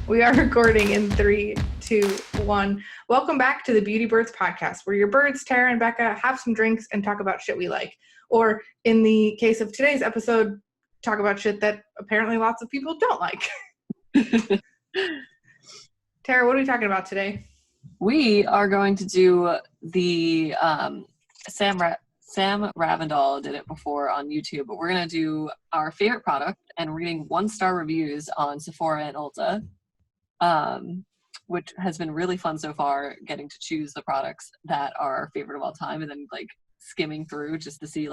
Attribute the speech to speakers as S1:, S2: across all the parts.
S1: We are recording in 3, 2, 1. Welcome back to the Beauty Birds podcast, where your birds, Tara and Becca, have some drinks and talk about shit we like. Or in the case of today's episode, talk about shit that apparently lots of people don't like. Tara, what are we talking about today?
S2: We are going to do the Sam Ravindal did it before on YouTube, but we're going to do our favorite product, and we're getting 1-star reviews on Sephora and Ulta, which has been really fun so far, getting to choose the products that are our favorite of all time, and then like skimming through just to see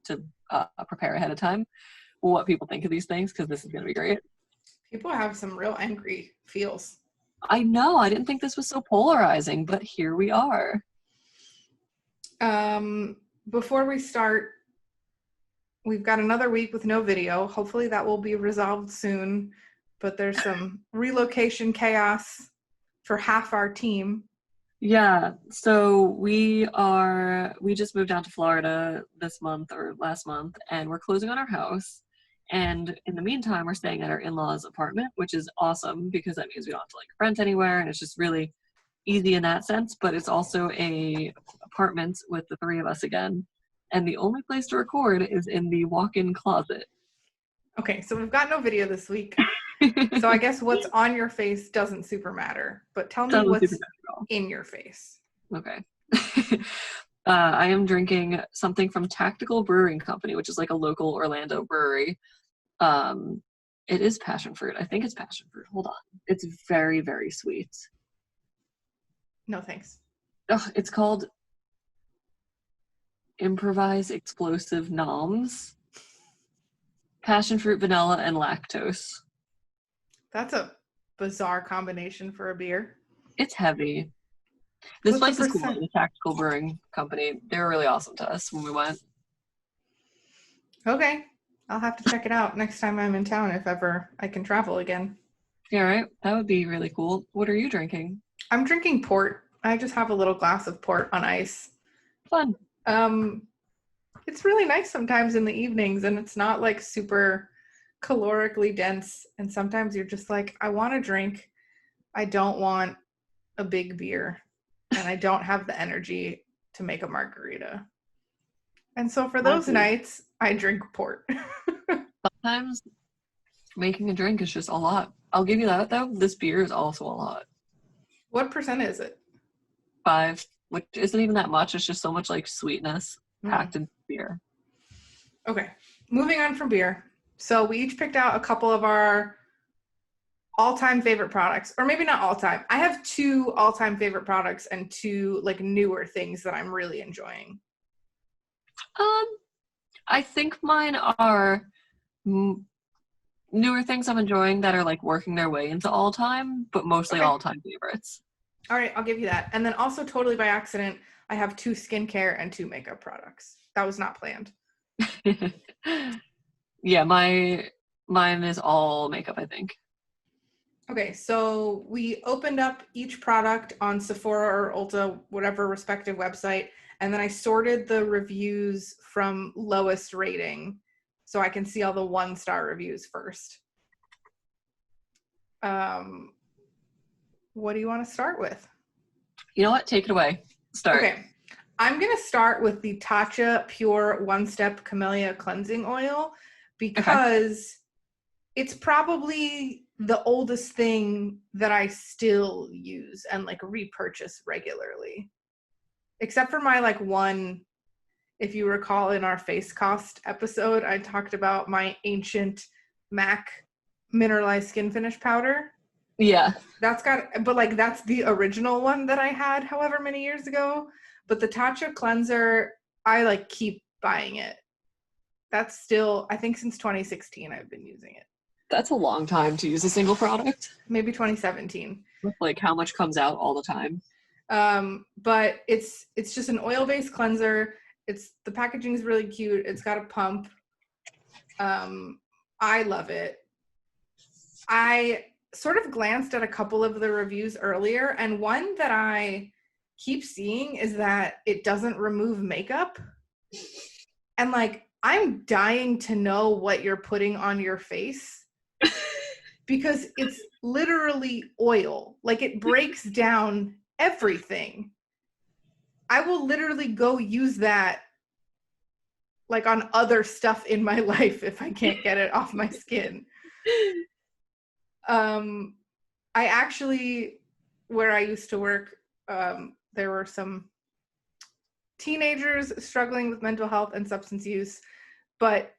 S2: to prepare ahead of time what people think of these things, because this is going to be great.
S1: People have some real angry feels.
S2: I know, I didn't think this was so polarizing, but here we are.
S1: Before we start, we've got another week with no video. Hopefully that will be resolved soon, but there's some relocation chaos for half our team.
S2: Yeah, so we just moved down to Florida this month or last month, and we're closing on our house. And in the meantime, we're staying at our in-laws' apartment, which is awesome because that means we don't have to rent anywhere, and it's just really easy in that sense. But it's also a apartment with the three of us again, and the only place to record is in the walk-in closet.
S1: Okay, so we've got no video this week. So I guess what's on your face doesn't super matter, but tell me what's in your face.
S2: Okay. I am drinking something from Tactical Brewing Company, which is like a local Orlando brewery. It is passion fruit. I think it's passion fruit. Hold on. It's very, very sweet.
S1: No thanks.
S2: It's called Improvise Explosive Noms. Passion fruit, vanilla, and lactose.
S1: That's a bizarre combination for a beer.
S2: It's heavy. This place is cool. The Tactical Brewing Company. They were really awesome to us when we went.
S1: Okay. I'll have to check it out next time I'm in town, if ever I can travel again.
S2: Yeah, right? That would be really cool. What are you drinking?
S1: I'm drinking port. I just have a little glass of port on ice.
S2: Fun.
S1: It's really nice sometimes in the evenings, and it's not super calorically dense. And sometimes you're just like, I want a drink. I don't want a big beer. And I don't have the energy to make a margarita. And so for those nights, I drink port.
S2: Sometimes making a drink is just a lot. I'll give you that, though. This beer is also a lot.
S1: What percent is it?
S2: 5, which isn't even that much. It's just so much sweetness packed in beer.
S1: Okay, moving on from beer. So we each picked out a couple of our all-time favorite products, or maybe not all-time. I have 2 all-time favorite products and 2 newer things that I'm really enjoying.
S2: I think mine are newer things I'm enjoying that are working their way into all-time, but mostly all-time favorites.
S1: All right, I'll give you that. And then also totally by accident, I have 2 skincare and 2 makeup products. That was not planned.
S2: Yeah, mine is all makeup, I think.
S1: Okay, so we opened up each product on Sephora or Ulta, whatever respective website, and then I sorted the reviews from lowest rating so I can see all the 1-star reviews first. What do you want to start with?
S2: You know what? Take it away. Start.
S1: Okay. I'm going to start with the Tatcha Pure One-Step Camellia Cleansing Oil because it's probably the oldest thing that I still use and repurchase regularly. Except for my one, if you recall in our face cost episode, I talked about my ancient MAC mineralized skin finish powder.
S2: Yeah.
S1: That's the original one that I had however many years ago. But the Tatcha cleanser, I keep buying it. That's still, I think since 2016 I've been using it.
S2: That's a long time to use a single product.
S1: Maybe 2017.
S2: With how much comes out all the time.
S1: But it's just an oil-based cleanser. The packaging is really cute. It's got a pump. I love it. I sort of glanced at a couple of the reviews earlier, and one that I keep seeing is that it doesn't remove makeup. And I'm dying to know what you're putting on your face because it's literally oil. Like, it breaks down everything. I will literally go use that like on other stuff in my life if I can't get it off my skin. I actually, where I used to work, there were some teenagers struggling with mental health and substance use, but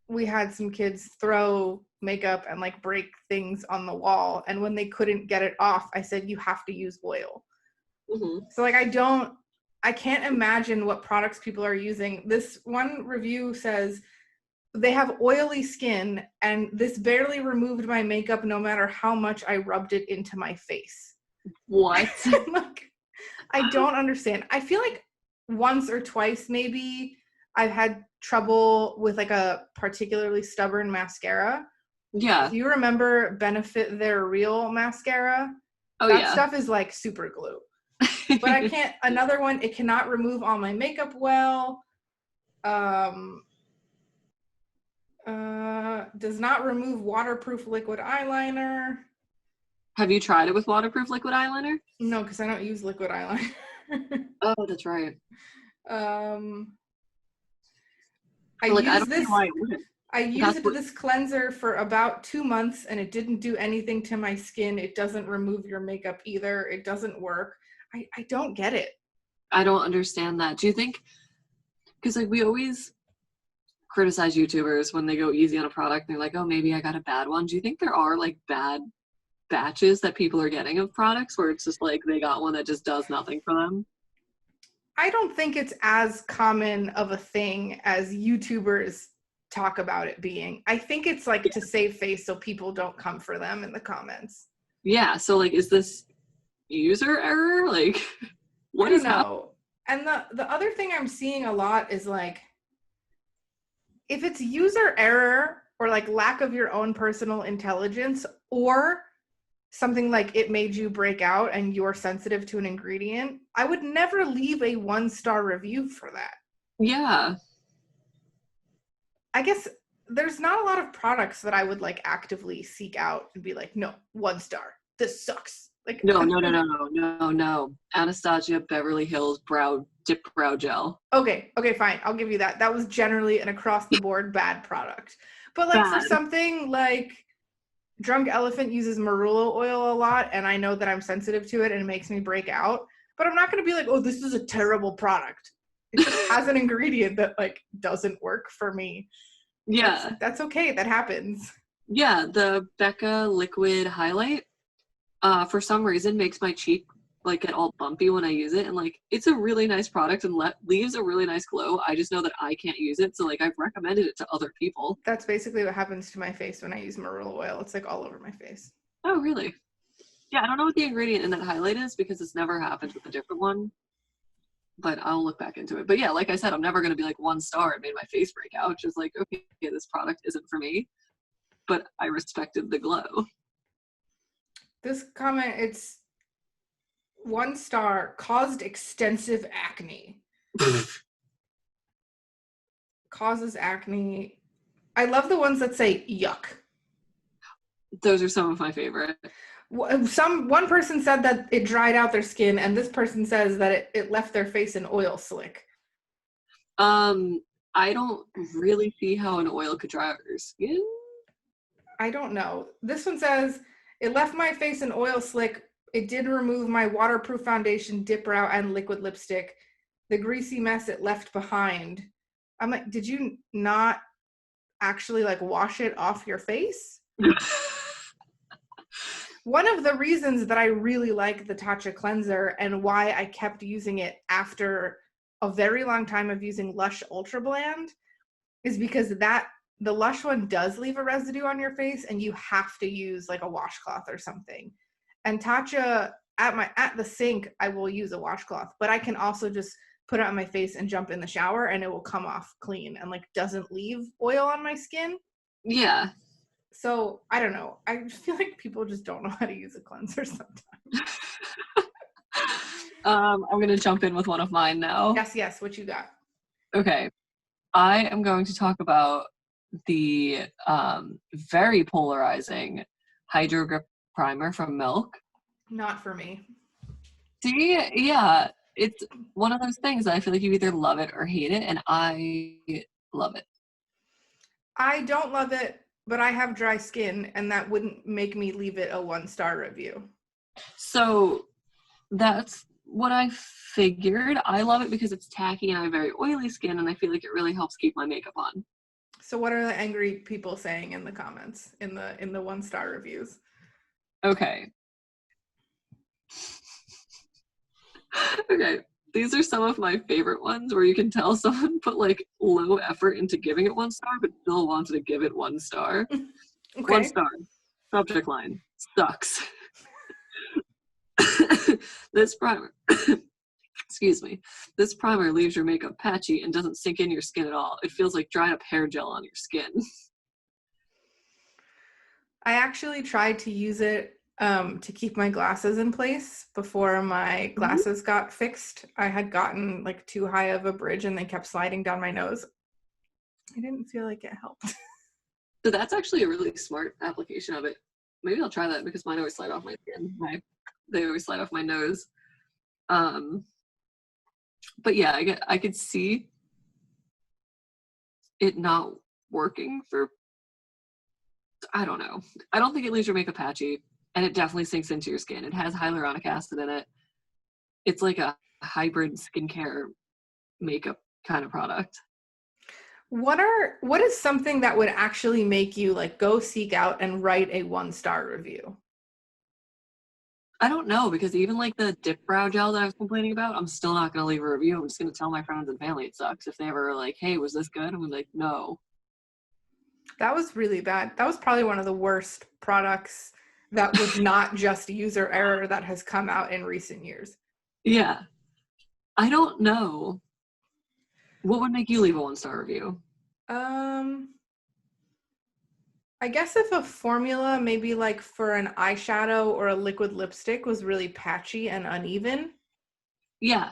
S1: we had some kids throw makeup and like break things on the wall. And when they couldn't get it off, I said, you have to use oil. Mm-hmm. So like, I can't imagine what products people are using. This one review says they have oily skin and this barely removed my makeup no matter how much I rubbed it into my face.
S2: What?
S1: Like, I don't understand. I feel like once or twice maybe I've had trouble with like a particularly stubborn mascara.
S2: Yeah.
S1: Do you remember Benefit Their Real mascara?
S2: Oh,
S1: that
S2: yeah.
S1: stuff is like super glue. But I can't, another one, it cannot remove all my makeup well. Does not remove waterproof liquid eyeliner.
S2: Have you tried it with waterproof liquid eyeliner?
S1: No, because I don't use liquid eyeliner.
S2: Oh, that's right.
S1: I used this cleanser for about 2 months and it didn't do anything to my skin. It doesn't remove your makeup either. It doesn't work. I don't get it.
S2: I don't understand that. Do you think, because like we always criticize YouTubers when they go easy on a product and they're like, oh, maybe I got a bad one. Do you think there are like bad batches that people are getting of products where it's just like they got one that just does nothing for them?
S1: I don't think it's as common of a thing as YouTubers talk about it being. I think it's like to save face so people don't come for them in the comments.
S2: Yeah, so like, is this user error? Like, what is happening?
S1: And the other thing I'm seeing a lot is like, if it's user error or like lack of your own personal intelligence or something like it made you break out and you're sensitive to an ingredient, I would never leave a 1-star review for that.
S2: Yeah.
S1: I guess there's not a lot of products that I would like actively seek out and be like, no, 1 star. This sucks. Like,
S2: no. Anastasia Beverly Hills Dip Brow Gel.
S1: Okay, fine. I'll give you that. That was generally an across the board bad product. But like for something like Drunk Elephant uses marula oil a lot, and I know that I'm sensitive to it and it makes me break out. But I'm not going to be like, oh, this is a terrible product. It just has an ingredient that like doesn't work for me.
S2: Yeah.
S1: That's okay. That happens.
S2: Yeah, the Becca Liquid Highlight, for some reason makes my cheek like get all bumpy when I use it, and like it's a really nice product and leaves a really nice glow. I just know that I can't use it, so like I've recommended it to other people.
S1: That's basically what happens to my face when I use marula oil. It's like all over my face.
S2: Oh, really? Yeah, I don't know what the ingredient in that highlight is because it's never happened with a different one, but I'll look back into it. But yeah, like I said, I'm never going to be like 1 star, it made my face break out. Just like, okay, this product isn't for me, but I respected the glow.
S1: This comment, it's 1 star, caused extensive acne. Causes acne. I love the ones that say yuck.
S2: Those are some of my favorite.
S1: One person said that it dried out their skin, and this person says that it left their face an oil slick.
S2: I don't really see how an oil could dry out your skin.
S1: I don't know. This one says, it left my face an oil slick. It did remove my waterproof foundation, dip brow, and liquid lipstick. The greasy mess it left behind. I'm like, did you not actually like wash it off your face? One of the reasons that I really like the Tatcha cleanser and why I kept using it after a very long time of using Lush Ultra Bland is because the Lush one does leave a residue on your face and you have to use like a washcloth or something. And Tatcha, at the sink, I will use a washcloth, but I can also just put it on my face and jump in the shower and it will come off clean and like doesn't leave oil on my skin.
S2: Yeah.
S1: So I don't know. I feel like people just don't know how to use a cleanser sometimes.
S2: I'm going to jump in with one of mine now.
S1: Yes. What you got?
S2: Okay. I am going to talk about the very polarizing Hydro Grip Primer from Milk.
S1: Not for me.
S2: See, yeah, it's one of those things that I feel like you either love it or hate it, and I love it.
S1: I don't love it, but I have dry skin, and that wouldn't make me leave it a 1-star review.
S2: So that's what I figured. I love it because it's tacky and I have very oily skin, and I feel like it really helps keep my makeup on.
S1: So what are the angry people saying in the comments, in the 1-star reviews?
S2: Okay. Okay. These are some of my favorite ones where you can tell someone put like low effort into giving it 1 star, but still wanted to give it 1 star.
S1: Okay.
S2: 1 star. Subject line. Sucks. This primer, excuse me, this primer leaves your makeup patchy and doesn't sink in your skin at all. It feels like dried up hair gel on your skin.
S1: I actually tried to use it to keep my glasses in place before my glasses got fixed. I had gotten like too high of a bridge and they kept sliding down my nose. I didn't feel like it helped.
S2: So that's actually a really smart application of it. Maybe I'll try that because mine always slide off my skin. They always slide off my nose. But yeah, I could see it not working for, I don't know. I don't think it leaves your makeup patchy, and it definitely sinks into your skin. It has hyaluronic acid in it. It's like a hybrid skincare makeup kind of product.
S1: What is something that would actually make you like go seek out and write a 1-star review?
S2: I don't know, because even like the dip brow gel that I was complaining about, I'm still not going to leave a review. I'm just going to tell my friends and family it sucks. If they ever are like, hey, was this good? I'm like, no.
S1: That was really bad. That was probably one of the worst products that was not just user error that has come out in recent years.
S2: Yeah. I don't know. What would make you leave a 1-star review?
S1: I guess if a formula, maybe like for an eyeshadow or a liquid lipstick, was really patchy and uneven.
S2: Yeah.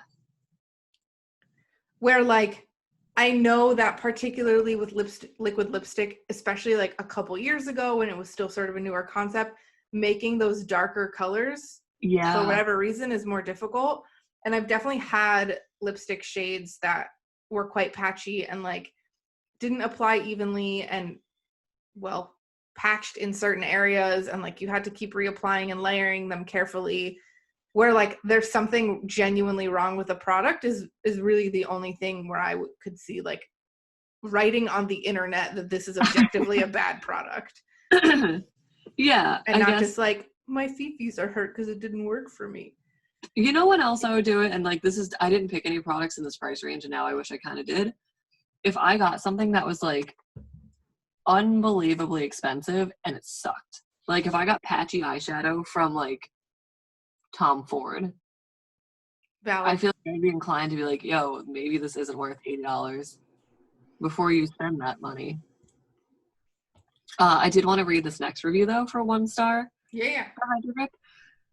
S1: Where like, I know that particularly with liquid lipstick, especially like a couple years ago when it was still sort of a newer concept, making those darker colors for whatever reason is more difficult. And I've definitely had lipstick shades that were quite patchy and like didn't apply evenly and well patched in certain areas, and like you had to keep reapplying and layering them carefully, where like there's something genuinely wrong with the product is really the only thing where I could see like writing on the internet that this is objectively a bad product.
S2: Yeah.
S1: And not just like my fifis are hurt because it didn't work for me.
S2: You know what else I would do it? And like this is, I didn't pick any products in this price range, and now I wish I kind of did. If I got something that was like unbelievably expensive and it sucked. Like if I got patchy eyeshadow from like Tom Ford,
S1: Valid.
S2: I feel like I'd be inclined to be like, yo, maybe this isn't worth $80 before you spend that money. I did want to read this next review though for 1 star.
S1: Yeah.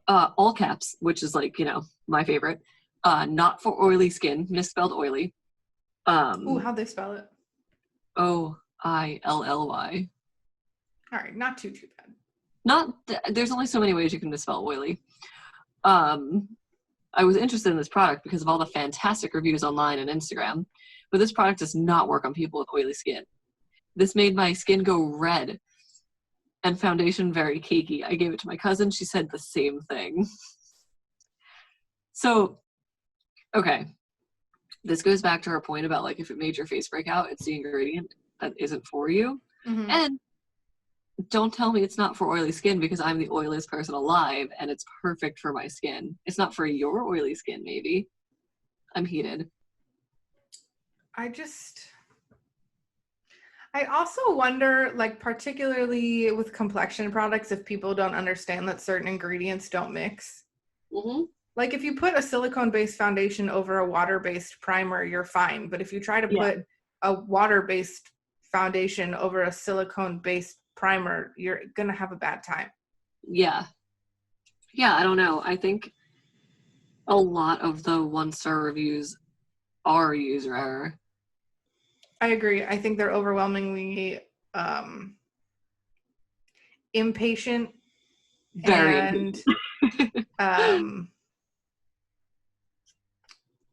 S2: All caps, which is like, you know, my favorite. Not for oily skin, misspelled oily.
S1: Ooh, how'd they spell it?
S2: Oilly.
S1: All right, not too
S2: bad. There's only so many ways you can misspell oily. I was interested in this product because of all the fantastic reviews online and Instagram, but this product does not work on people with oily skin. This made my skin go red and foundation very cakey. I gave it to my cousin. She said the same thing. So, okay. This goes back to her point about like if it made your face break out, it's the ingredient that isn't for you.
S1: Mm-hmm.
S2: And don't tell me it's not for oily skin, because I'm the oiliest person alive and it's perfect for my skin. It's not for your oily skin, maybe. I'm heated.
S1: I also wonder, like, particularly with complexion products, if people don't understand that certain ingredients don't mix.
S2: Mm-hmm.
S1: Like, if you put a silicone-based foundation over a water-based primer, you're fine. But if you try to put a water-based foundation over a silicone-based primer, you're going to have a bad time.
S2: Yeah. Yeah, I don't know. I think a lot of the 1-star reviews are user error.
S1: I agree. I think they're overwhelmingly impatient
S2: Very
S1: And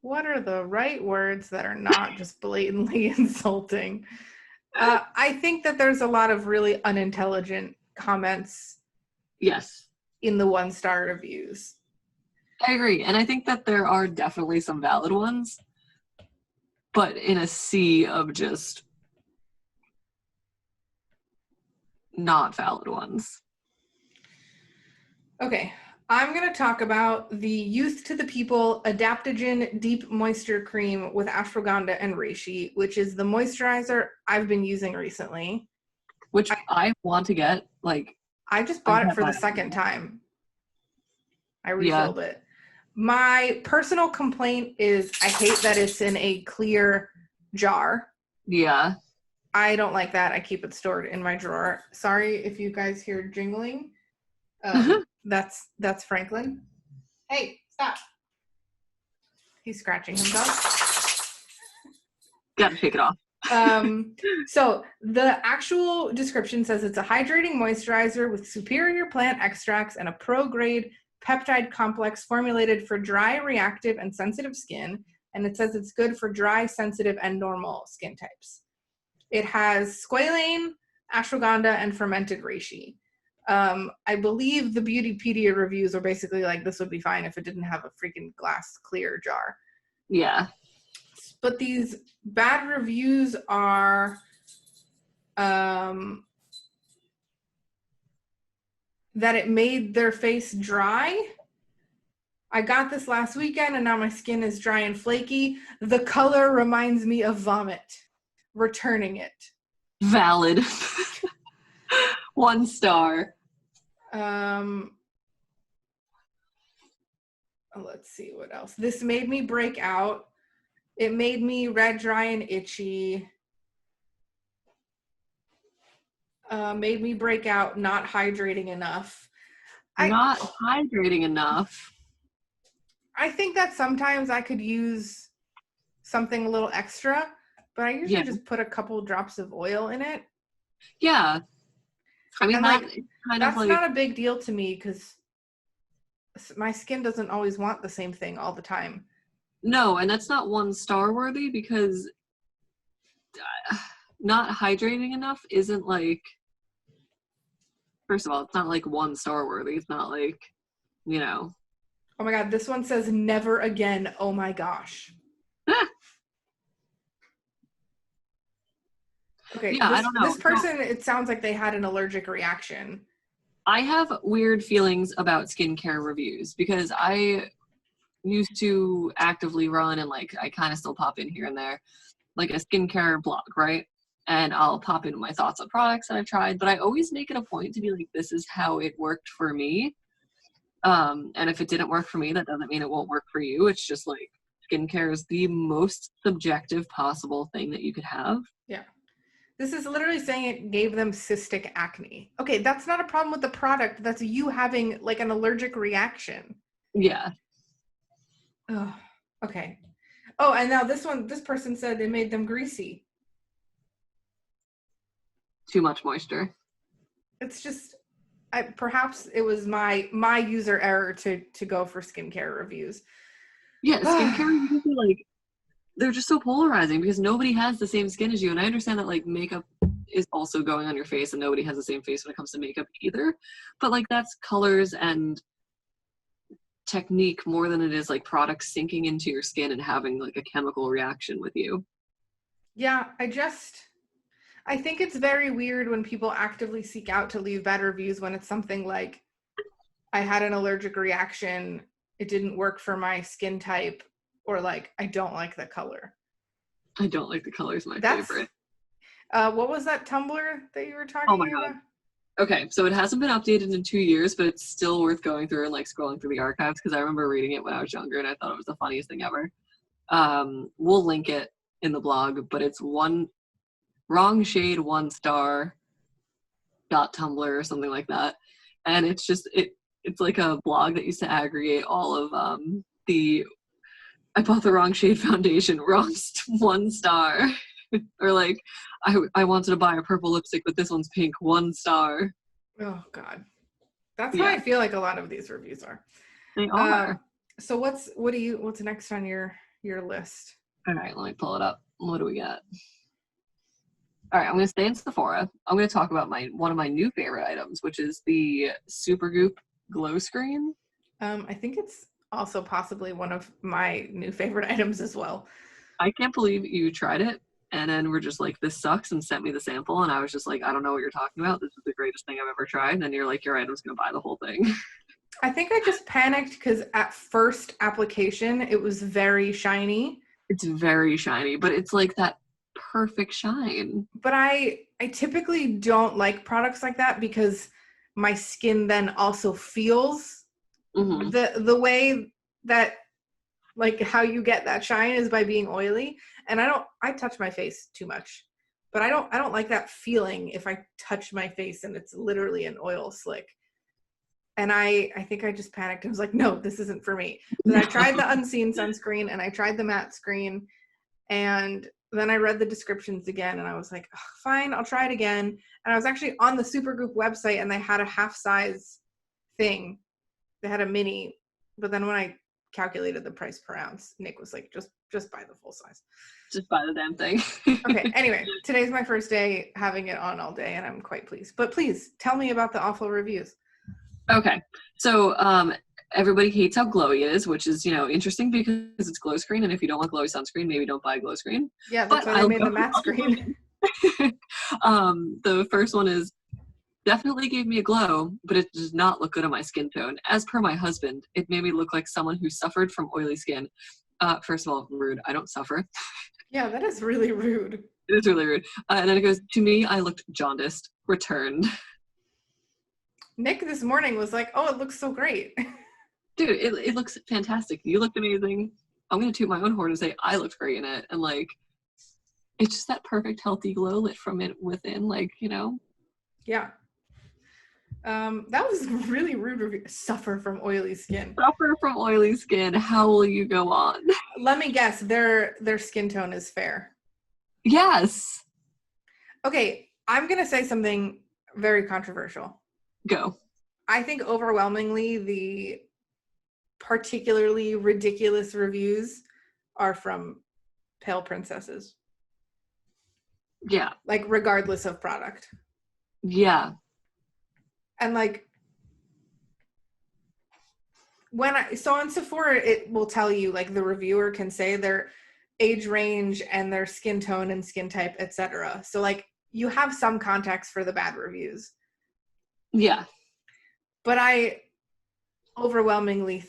S1: what are the right words that are not just blatantly insulting? I think that there's a lot of really unintelligent comments
S2: Yes,
S1: in the 1-star reviews.
S2: I agree. And I think that there are definitely some valid ones, but in a sea of just not valid ones.
S1: Okay, I'm going to talk about the Youth to the People Adaptogen Deep Moisture Cream with ashwagandha and reishi, which is the moisturizer I've been using recently.
S2: Which I want to get. Like,
S1: I just
S2: I
S1: bought it
S2: can't
S1: for the
S2: buy it.
S1: second time. I
S2: Yeah.
S1: refilled it. My personal complaint is I hate that it's in a clear jar.
S2: Yeah.
S1: I don't like that. I keep it stored in my drawer. Sorry if you guys hear jingling. That's Franklin. Hey, stop. He's scratching himself.
S2: Gotta take it off.
S1: So the actual description says it's a hydrating moisturizer with superior plant extracts and a pro-grade peptide complex formulated for dry, reactive, and sensitive skin. And it says it's good for dry, sensitive, and normal skin types. It has squalane, ashwagandha, and fermented reishi. I believe the Beautypedia reviews are basically like, this would be fine if it didn't have a freaking glass clear jar.
S2: Yeah.
S1: But these bad reviews are that it made their face dry. I got this last weekend and now my skin is dry and flaky. The color reminds me of vomit. Returning it.
S2: Valid. 1 star.
S1: Let's see what else. This made me break out. It made me red, dry, and itchy. Made me break out, not hydrating enough.
S2: Not hydrating enough.
S1: I think that sometimes I could use something a little extra, but I usually just put a couple drops of oil in it.
S2: Yeah. I mean,
S1: that's not a big deal to me because my skin doesn't always want the same thing all the time.
S2: No, and that's not 1 star worthy because not hydrating enough isn't like, first of all, it's not like 1 star worthy. It's not like, you know.
S1: Oh my God, this one says never again. Oh my gosh. Okay,
S2: yeah, I don't know.
S1: This person, it sounds like they had an allergic reaction.
S2: I have weird feelings about skincare reviews because I used to actively run and like I kind of still pop in here and there, like a skincare blog, right? And I'll pop in my thoughts on products that I've tried, but I always make it a point to be like, this is how it worked for me. And if it didn't work for me, that doesn't mean it won't work for you. It's just like skincare is the most subjective possible thing that you could have.
S1: Yeah. This is literally saying it gave them cystic acne. Okay, that's not a problem with the product. That's you having like an allergic reaction.
S2: Yeah.
S1: Oh, okay. Oh, and now this person said it made them greasy.
S2: Too much moisture.
S1: It's just, perhaps it was my user error to go for skincare reviews.
S2: Yeah, skincare reviews are like, they're just so polarizing because nobody has the same skin as you. And I understand that like makeup is also going on your face and nobody has the same face when it comes to makeup either. But like that's colors and technique more than it is like products sinking into your skin and having like a chemical reaction with you.
S1: Yeah, I think it's very weird when people actively seek out to leave bad reviews when it's something like, I had an allergic reaction, it didn't work for my skin type, or like, I don't like the color.
S2: I don't like the colors, my favorite.
S1: What was that Tumblr that you were talking about? Oh my God.
S2: Okay, so it hasn't been updated in 2 years, but it's still worth going through and like scrolling through the archives because I remember reading it when I was younger and I thought it was the funniest thing ever. We'll link it in the blog, but it's wrong shade 1 star .tumblr or something like that, and it's just it's like a blog that used to aggregate all of the I bought the wrong shade foundation, wrong 1 star. Or like, I wanted to buy a purple lipstick, but this one's pink, 1 star.
S1: Oh God. That's how I feel like a lot of these reviews are.
S2: They are.
S1: So what's next on your list?
S2: All right, let me pull it up. What do we got? All right, I'm going to stay in Sephora. I'm going to talk about one of my new favorite items, which is the Supergoop glow screen.
S1: I think it's also possibly one of my new favorite items as well.
S2: I can't believe you tried it and then were just like, this sucks, and sent me the sample, and I was just like, I don't know what you're talking about. This is the greatest thing I've ever tried. And then you're like, you're right, I was going to buy the whole thing.
S1: I think I just panicked because at first application, it was very shiny.
S2: It's very shiny, but it's like that perfect shine.
S1: But I typically don't like products like that because my skin then also feels the way that, like, how you get that shine is by being oily. And I touch my face too much, but I don't like that feeling if I touch my face and it's literally an oil slick. And I think I just panicked. I was like, no, this isn't for me. But I tried the Unseen sunscreen and I tried the matte screen, and then I read the descriptions again and I was like, oh, fine, I'll try it again. And I was actually on the Supergoop website and they had a half size thing. They had a mini, but then when I calculated the price per ounce, Nick was like, just buy the full size.
S2: Just buy the damn thing.
S1: Okay, anyway, today's my first day having it on all day and I'm quite pleased. But please tell me about the awful reviews.
S2: Okay, so everybody hates how glowy it is, which is, interesting because it's glow screen, and if you don't want glowy sunscreen, maybe don't buy glow screen.
S1: Yeah, that's why I made the matte screen.
S2: The first one is, definitely gave me a glow, but it does not look good on my skin tone. As per my husband, it made me look like someone who suffered from oily skin. First of all, rude. I don't suffer.
S1: Yeah, that is really rude.
S2: It is really rude. And then it goes, to me, I looked jaundiced. Returned.
S1: Nick this morning was like, oh, it looks so great.
S2: Dude, it looks fantastic. You looked amazing. I'm going to toot my own horn and say I looked great in it. And, like, it's just that perfect, healthy glow lit from it within, like,
S1: Yeah. That was really rude review. Suffer from oily skin.
S2: Suffer from oily skin. How will you go on?
S1: Let me guess. Their skin tone is fair.
S2: Yes.
S1: Okay, I'm going to say something very controversial.
S2: Go.
S1: I think overwhelmingly the particularly ridiculous reviews are from pale princesses.
S2: Yeah.
S1: Like, regardless of product.
S2: Yeah.
S1: And, like, so on Sephora, it will tell you, like, the reviewer can say their age range and their skin tone and skin type, etc. So, like, you have some context for the bad reviews.
S2: Yeah.
S1: But I overwhelmingly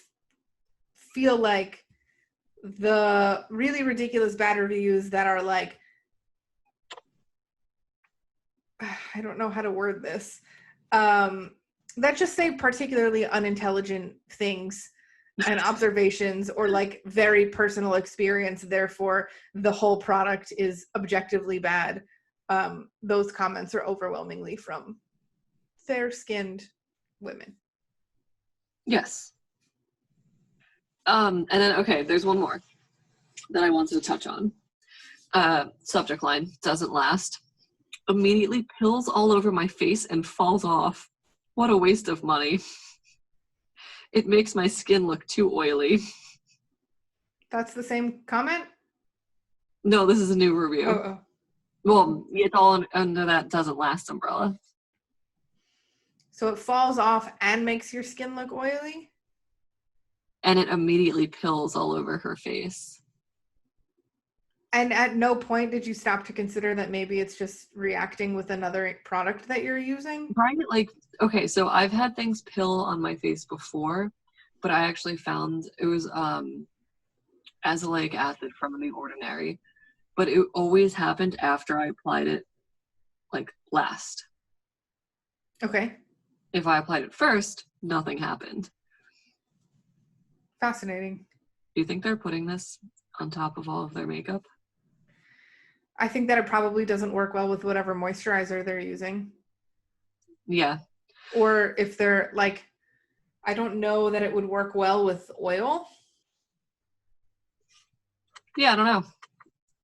S1: feel like the really ridiculous bad reviews that are like, I don't know how to word this, that just say particularly unintelligent things and observations, or like very personal experience, therefore the whole product is objectively bad. Those comments are overwhelmingly from fair-skinned women.
S2: Yes. And then, okay, there's one more that I wanted to touch on. Subject line, doesn't last. Immediately pills all over my face and falls off. What a waste of money. It makes my skin look too oily.
S1: That's the same comment?
S2: No, this is a new review.
S1: Oh.
S2: Well, it's all under that doesn't last umbrella.
S1: So it falls off and makes your skin look oily?
S2: And it immediately pills all over her face.
S1: And at no point did you stop to consider that maybe it's just reacting with another product that you're using?
S2: Right? Like, okay, so I've had things pill on my face before, but I actually found it was azelaic acid from The Ordinary, but it always happened after I applied it, like, last.
S1: Okay.
S2: If I applied it first, nothing happened.
S1: Fascinating.
S2: Do you think they're putting this on top of all of their makeup?
S1: I think that it probably doesn't work well with whatever moisturizer they're using.
S2: Yeah.
S1: Or if they're like, I don't know that it would work well with oil.
S2: Yeah, I don't know.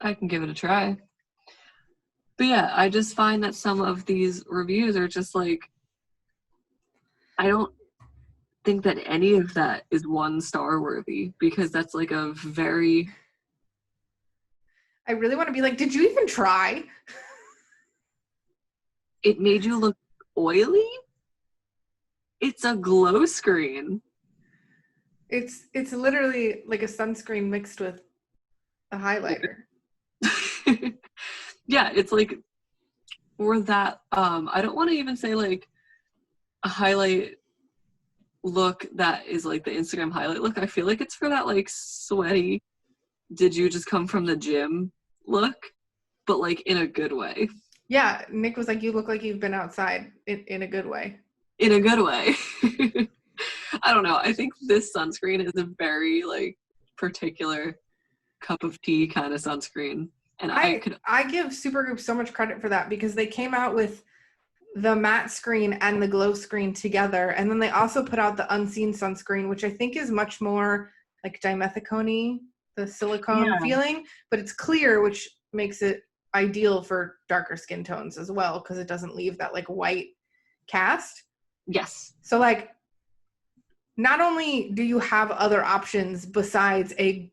S2: I can give it a try. But yeah, I just find that some of these reviews are just like, think that any of that is 1-star worthy, because that's like a very...
S1: I really want to be like, did you even try?
S2: It made you look oily? It's a glow screen.
S1: It's literally like a sunscreen mixed with a highlighter.
S2: Yeah, it's like, or that, I don't want to even say like a highlight look that is like the Instagram highlight look. I feel like it's for that like sweaty, did you just come from the gym look, but like in a good way.
S1: Yeah, Nick was like, you look like you've been outside in a good way.
S2: In a good way. I don't know. I think this sunscreen is a very like particular cup of tea kind of sunscreen. And I
S1: give Supergoop so much credit for that, because they came out with the matte screen and the glow screen together, and then they also put out the unseen sunscreen, which I think is much more like dimethicone, the silicone feeling, but it's clear, which makes it ideal for darker skin tones as well, because it doesn't leave that like white cast.
S2: Yes.
S1: So like, not only do you have other options besides a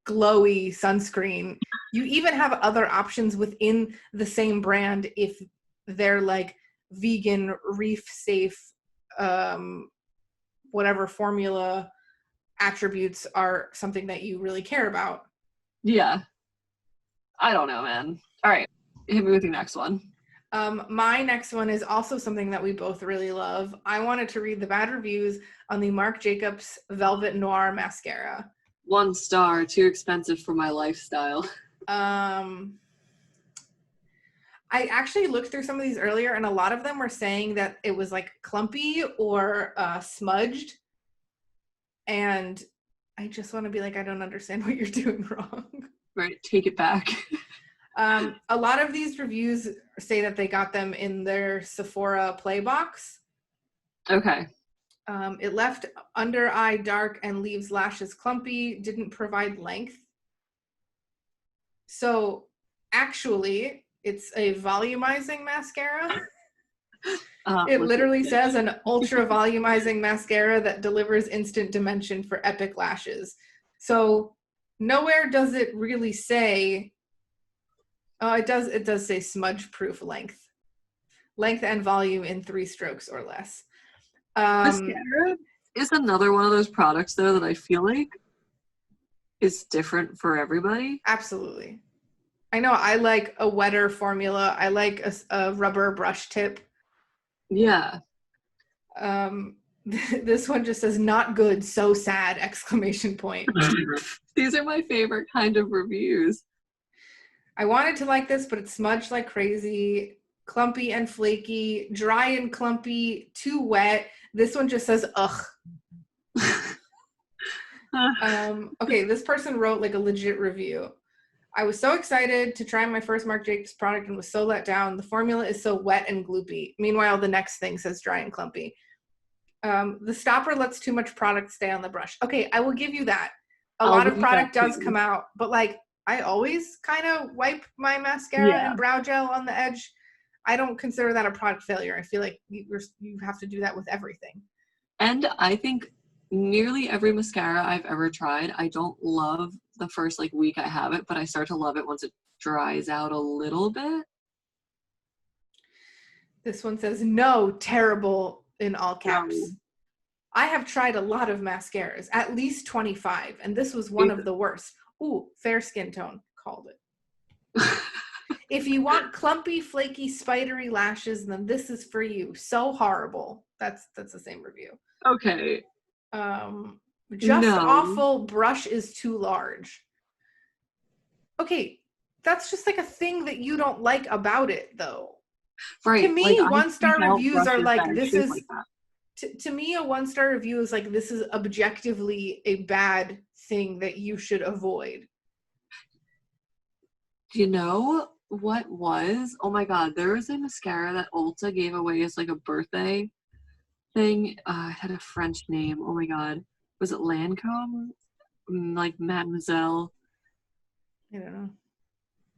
S1: glowy sunscreen, you even have other options within the same brand if they're like vegan, reef safe, whatever formula attributes are something that you really care about.
S2: Yeah. I don't know, man. All right, hit me with your next one.
S1: My next one is also something that we both really love. I wanted to read the bad reviews on the Marc Jacobs Velvet Noir Mascara.
S2: 1 star, too expensive for my lifestyle.
S1: I actually looked through some of these earlier, and a lot of them were saying that it was like clumpy or smudged. And I just want to be like, I don't understand what you're doing wrong.
S2: Right, take it back.
S1: A lot of these reviews say that they got them in their Sephora Play box.
S2: Okay.
S1: It left under eye dark and leaves lashes clumpy, didn't provide length. So actually, it's a volumizing mascara. It literally says an ultra volumizing mascara that delivers instant dimension for epic lashes. So nowhere does it really say, it does say smudge proof length and volume in 3 strokes or less.
S2: Mascara is another one of those products though that I feel like is different for everybody.
S1: Absolutely. I know I like a wetter formula. I like a rubber brush tip.
S2: Yeah.
S1: This one just says not good, so sad, exclamation point.
S2: These are my favorite kind of reviews.
S1: I wanted to like this, but it's smudged like crazy, clumpy and flaky, dry and clumpy, too wet. This one just says ugh. Okay, this person wrote like a legit review. I was so excited to try my first Marc Jacobs product and was so let down. The formula is so wet and gloopy. Meanwhile, the next thing says dry and clumpy. The stopper lets too much product stay on the brush. Okay, I will give you that. A lot of product does come out, but like I always kind of wipe my mascara and brow gel on the edge. I don't consider that a product failure. I feel like you have to do that with everything.
S2: And I think nearly every mascara I've ever tried, I don't love the first like week I have it, but I start to love it once it dries out a little bit.
S1: This one says no, terrible in all caps. No. I have tried a lot of mascaras, at least 25, and this was one of the worst. Ooh, fair skin tone, called it. If you want clumpy, flaky, spidery lashes, then this is for you. So horrible. That's the same review.
S2: Okay.
S1: Awful. Brush is too large. Okay, that's just like a thing that you don't like about it, though. Right. To me, like, 1-star reviews are like, this is. Like to me, a 1-star review is like, this is objectively a bad thing that you should avoid.
S2: You know what was? Oh my god, there was a mascara that Ulta gave away as like a birthday thing. It had a French name. Oh my god. Was it Lancome? Like Mademoiselle?
S1: I don't know.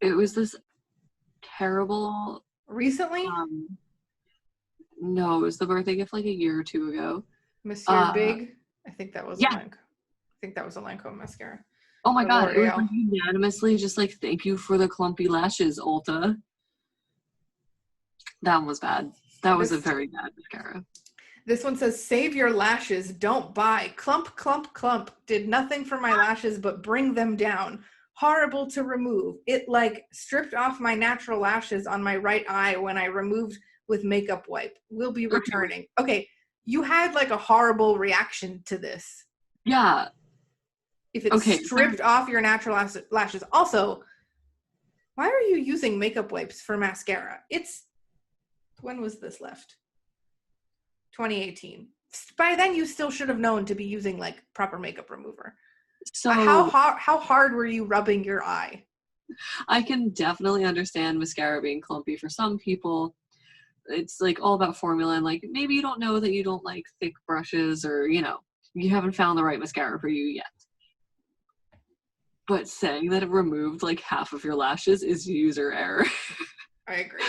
S2: It was this terrible...
S1: Recently?
S2: No, it was the birthday gift like a year or 2 ago.
S1: Monsieur Big. I think that was a
S2: Yeah.
S1: Lancome. I think that was a Lancome mascara.
S2: Oh my
S1: Or
S2: god, it was
S1: L'Oreal.
S2: like unanimously just like, thank you for the clumpy lashes, Ulta. That one was bad. That was a very bad mascara.
S1: This one says, save your lashes, don't buy. Clump, clump, clump. Did nothing for my lashes but bring them down. Horrible to remove. It like stripped off my natural lashes on my right eye when I removed with makeup wipe. Will be returning. Okay, you had like a horrible reaction to this.
S2: Yeah.
S1: If it stripped off your natural lashes. Also, why are you using makeup wipes for mascara? When was this left? 2018. By then, you still should have known to be using like proper makeup remover.
S2: So
S1: how hard were you rubbing your eye?
S2: I can definitely understand mascara being clumpy for some people. It's like all about formula, and like maybe you don't know that you don't like thick brushes, or you haven't found the right mascara for you yet. But saying that it removed like half of your lashes is user error.
S1: I agree.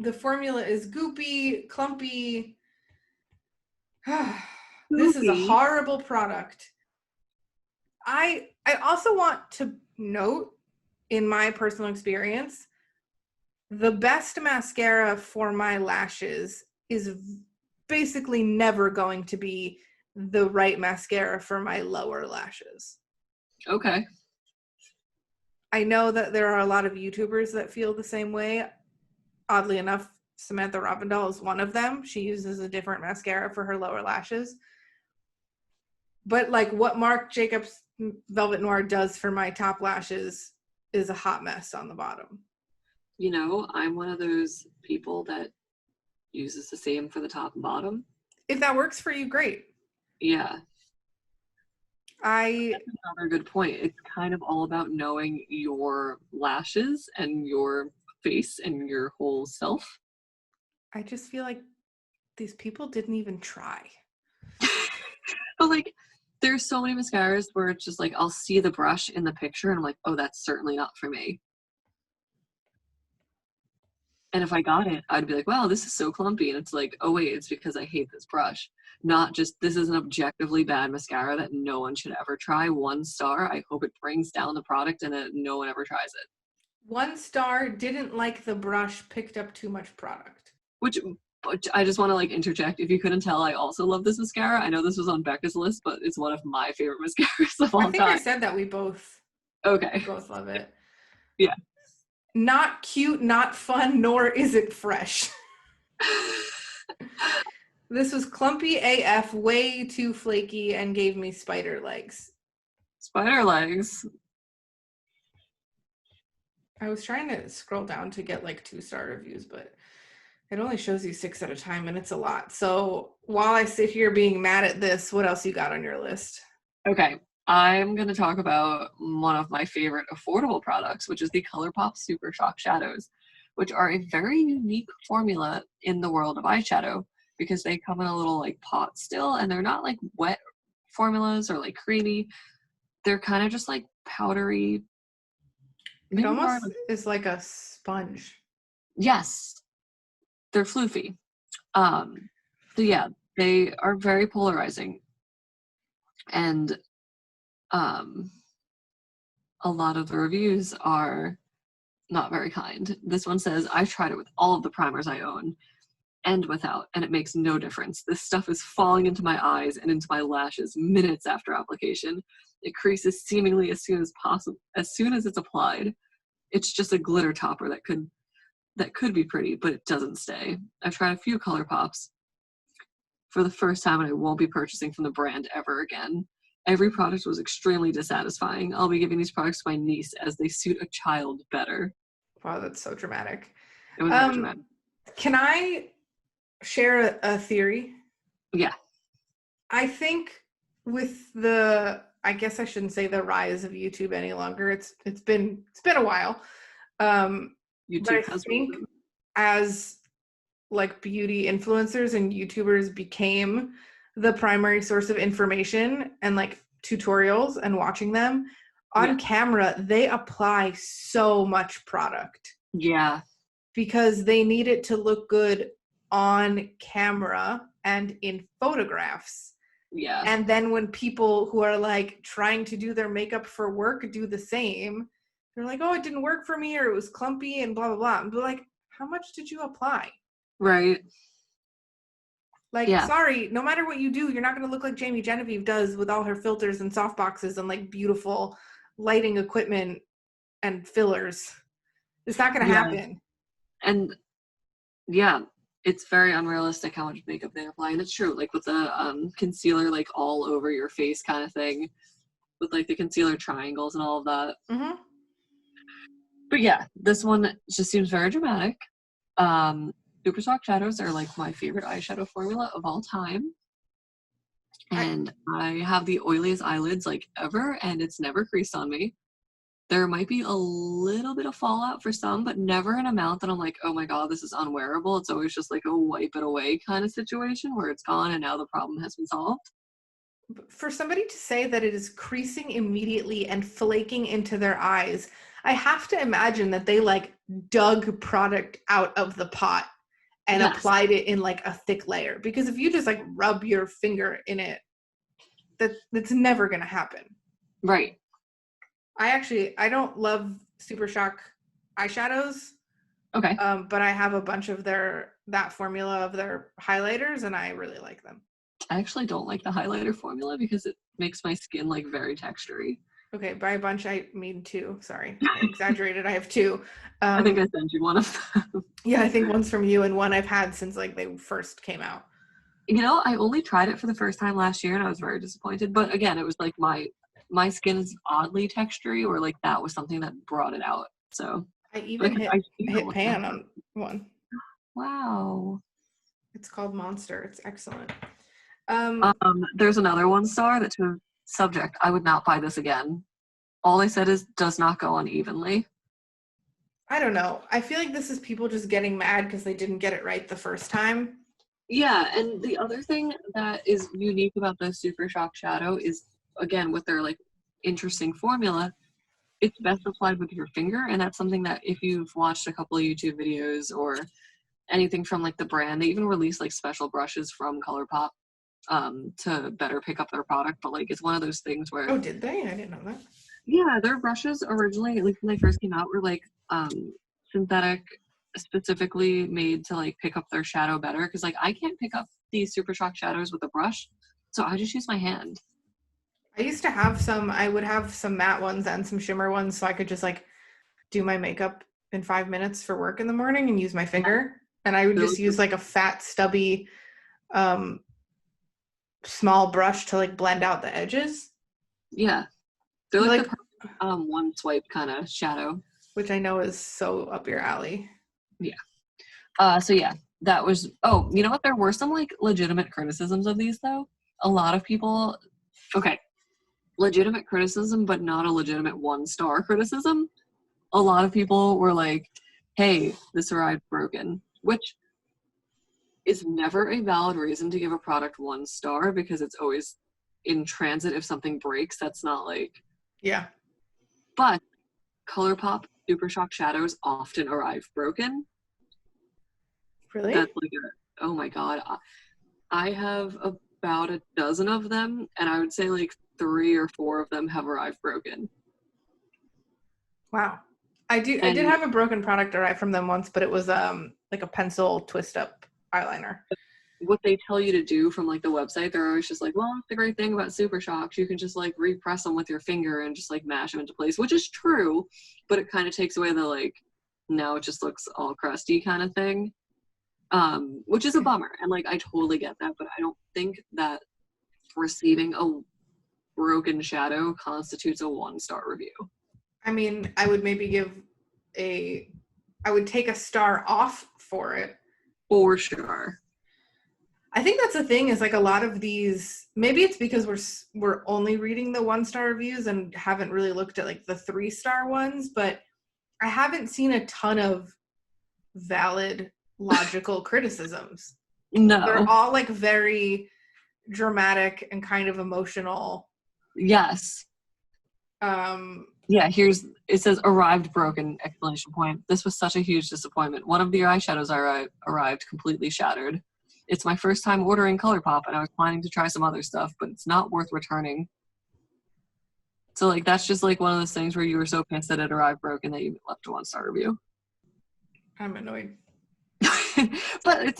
S1: The formula is goopy, clumpy. This is a horrible product. I also want to note, in my personal experience, the best mascara for my lashes is basically never going to be the right mascara for my lower lashes.
S2: Okay.
S1: I know that there are a lot of YouTubers that feel the same way. Oddly enough, Samantha Ravindal is one of them. She uses a different mascara for her lower lashes. But like what Marc Jacobs Velvet Noir does for my top lashes is a hot mess on the bottom.
S2: I'm one of those people that uses the same for the top and bottom.
S1: If that works for you, great.
S2: Yeah.
S1: That's
S2: another good point. It's kind of all about knowing your lashes and your face and your whole self.
S1: I just feel like these people didn't even try.
S2: But like, there's so many mascaras where it's just like, I'll see the brush in the picture and I'm like, oh, that's certainly not for me. And if I got it, I'd be like, wow, this is so clumpy. And it's like, oh wait, it's because I hate this brush. Not just, this is an objectively bad mascara that no one should ever try. 1 star. I hope it brings down the product and that no one ever tries it.
S1: 1 star, didn't like the brush, picked up too much product.
S2: Which I just want to like interject. If you couldn't tell, I also love this mascara. I know this was on Becca's list, but it's one of my favorite mascaras of all time.
S1: I think I said that we both.
S2: Okay.
S1: We both love it.
S2: Yeah.
S1: Not cute, not fun, nor is it fresh. This was clumpy AF, way too flaky, and gave me spider legs.
S2: Spider legs?
S1: I was trying to scroll down to get like 2-star reviews, but it only shows you 6 at a time, and it's a lot. So while I sit here being mad at this, what else you got on your list?
S2: Okay. I'm going to talk about one of my favorite affordable products, which is the ColourPop Super Shock Shadows, which are a very unique formula in the world of eyeshadow because they come in a little like pot still, and they're not like wet formulas or like creamy. They're kind of just like powdery.
S1: It almost is like a sponge.
S2: Yes. They're floofy. So yeah, they are very polarizing. And a lot of the reviews are not very kind. This one says, I tried it with all of the primers I own and without, and it makes no difference. This stuff is falling into my eyes and into my lashes minutes after application. It creases seemingly as soon as possible, as soon as it's applied. It's just a glitter topper that could be pretty, but it doesn't stay. I've tried a few ColourPops for the first time, and I won't be purchasing from the brand ever again. Every product was extremely dissatisfying. I'll be giving these products to my niece as they suit a child better.
S1: Wow, that's so dramatic.
S2: It was very dramatic.
S1: Can I share a theory?
S2: Yeah.
S1: I think with I guess I shouldn't say the rise of YouTube any longer. It's been a while.
S2: YouTube
S1: but I think as like beauty influencers and YouTubers became the primary source of information and like tutorials and watching them on camera, they apply so much product.
S2: Yeah.
S1: Because they need it to look good on camera and in photographs.
S2: Yeah.
S1: And then when people who are like trying to do their makeup for work do the same, they're like, oh, it didn't work for me, or it was clumpy and blah, blah, blah. And they're like, how much did you apply?
S2: Right.
S1: Like,
S2: Yeah.
S1: sorry, no matter what you do, you're not going to look like Jamie Genevieve does with all her filters and softboxes and like beautiful lighting equipment and fillers. It's not going to happen.
S2: And yeah, it's very unrealistic how much makeup they apply. And it's true, like with the concealer like all over your face kind of thing, with like the concealer triangles and all of that.
S1: Mm-hmm.
S2: But yeah, this one just seems very dramatic. Super Soft Shadows are like my favorite eyeshadow formula of all time. And I have the oiliest eyelids like ever, and it's never creased on me. There might be a little bit of fallout for some, but never an amount that I'm like, oh my god, this is unwearable. It's always just like a wipe it away kind of situation where it's gone and now the problem has been solved.
S1: For somebody to say that it is creasing immediately and flaking into their eyes, I have to imagine that they like dug product out of the pot and applied it in like a thick layer. Because if you just like rub your finger in it, that's never going to happen.
S2: Right.
S1: I don't love Super Shock eyeshadows.
S2: Okay.
S1: But I have a bunch of that formula of their highlighters, and I really like them.
S2: I actually don't like the highlighter formula because it makes my skin like very textury.
S1: Okay, by a bunch I mean two. Sorry, I exaggerated. I have two.
S2: I think I sent you one of them.
S1: Yeah, I think one's from you and one I've had since like they first came out.
S2: You know, I only tried it for the first time last year and I was very disappointed. But again, it was like my skin is oddly textury, or like that was something that brought it out. So
S1: I even hit pan on one.
S2: Wow.
S1: It's called Monster. It's excellent.
S2: There's another 1-star that's a subject. I would not buy this again. All I said is does not go unevenly.
S1: I don't know. I feel like this is people just getting mad because they didn't get it right the first time.
S2: Yeah, and the other thing that is unique about the Super Shock Shadow is, again, with their like interesting formula, it's best applied with your finger, and that's something that if you've watched a couple of YouTube videos or anything from like the brand, they even release like special brushes from ColourPop to better pick up their product. But like it's one of those things where
S1: oh, did they? I didn't know that.
S2: Yeah, their brushes originally, like when they first came out, were like synthetic, specifically made to like pick up their shadow better. Because like I can't pick up these Super Shock shadows with a brush, so I just use my hand.
S1: I used to have some. I would have some matte ones and some shimmer ones, so I could just like do my makeup in 5 minutes for work in the morning and use my finger. And I would just use like a fat, stubby, small brush to like blend out the edges.
S2: Yeah. They're like the perfect, one swipe kind of shadow.
S1: Which I know is so up your alley.
S2: Yeah. So yeah, that was, oh, you know what? There were some like legitimate criticisms of these though. A lot of people, okay, legitimate criticism, but not a legitimate 1-star criticism. A lot of people were like, hey, this arrived broken, which is never a valid reason to give a product 1 star because it's always in transit. If something breaks, that's not like,
S1: yeah.
S2: But ColourPop Super Shock shadows often arrive broken.
S1: Really?
S2: That's like oh my god. I have about a dozen of them, and I would say like 3 or 4 of them have arrived broken.
S1: Wow. I did have a broken product arrive from them once, but it was like a pencil twist up eyeliner.
S2: What they tell you to do from like the website, they're always just like, well, the great thing about Super Shocks, you can just like repress them with your finger and just like mash them into place, which is true, but it kind of takes away the like, now it just looks all crusty kind of thing, which is a bummer. And like, I totally get that, but I don't think that receiving a broken shadow constitutes a 1-star review.
S1: I mean, I would maybe I would take a star off for it.
S2: For sure.
S1: I think that's the thing is like a lot of these, maybe it's because we're only reading the 1-star reviews and haven't really looked at like the 3-star ones, but I haven't seen a ton of valid, logical criticisms.
S2: No.
S1: They're all like very dramatic and kind of emotional.
S2: Yes. Yeah, it says arrived broken, exclamation point. This was such a huge disappointment. One of the eyeshadows arrived completely shattered. It's my first time ordering ColourPop, and I was planning to try some other stuff, but it's not worth returning. So, like, that's just, like, one of those things where you were so pissed that it arrived broken that you left a 1-star review.
S1: I'm annoyed.
S2: But